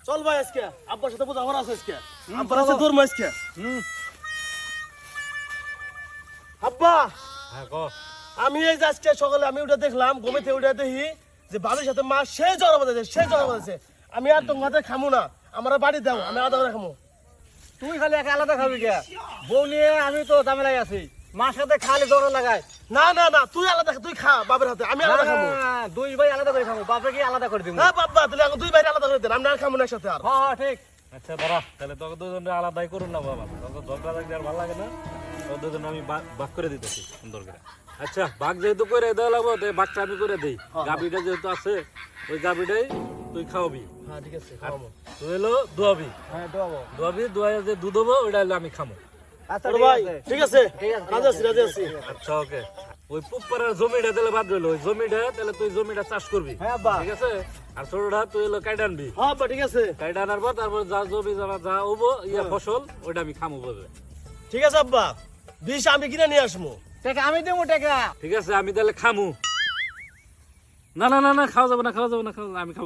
চল ভাই আজকে আব্বার সাথে বোঝা আমার আছে আজকে আব্বার আছে তোর আজকে আব্বা হ্যাঁ ক আমি এই আজকে সকালে আমি ওটা দেখলাম ঘুমেতে উঠে দেখি যে বাবির সাথে মা সেই জ্বর বাঁধাছে আমি আর তোমাদের খামু না আমার বাড়ি দাও আমি আলাদা করে খামু তুই খালি একা আলাদা খাবি কে বউ নিয়ে আমি তো ঝামেলায় আছি মার সাথে খালি দৌড় লাগাই না না না তুই আলাদা তুই খা বাবার হাতে আমি আলাদা খামু দুই ভাই আলাদা করে খাবো বাপরে কি আলাদা করে দিব না বাবা তাহলে এখন দুই বাইরে আলাদা করে দেন আমরা আর খামু না একসাথে আর হ্যাঁ ঠিক আচ্ছা দাঁড়া তাহলে তোকে দুজনে আলাদাই করুন না বাবা তোকে ঝগড়া লাগলে আর ভালো লাগে না তোকে দুজনে আমি ভাগ করে দিতেছি সুন্দর করে আচ্ছা ভাগ যেহেতু করে দেওয়া লাগবো তো ভাগটা আমি করে দিই গাবিটা যেহেতু আছে ওই গাবিটাই তুই খাওয়াবি হ্যাঁ ঠিক আছে খাওয়াবো তুই হলো দুয়াবি হ্যাঁ দোয়াবো দুয়াইয়া যে দুধ হবো ওইটা হলো আমি খামো আচ্ছা ভাই ঠিক আছে রাজি আছি আচ্ছা ওকে ওই পুপারের জমিটা তাহলে বাদ রইলো ওই জমিটা তাহলে তুই জমিটা চাষ করবি হ্যাঁ আব্বা ঠিক আছে আর ছোটটা তুই হলো কাইটা আনবি হ্যাঁ আব্বা ঠিক আছে কাইটা আনার পর তারপর যা জমি যা হবো ইয়া ফসল ওইটা আমি খামো বলবে ঠিক আছে আব্বা বিষ আমি কিনে নিয়ে আসবো টাকা আমি দেবো টাকা ঠিক আছে আমি তাহলে খামু না না না না খাওয়া যাবে না আমি খাবো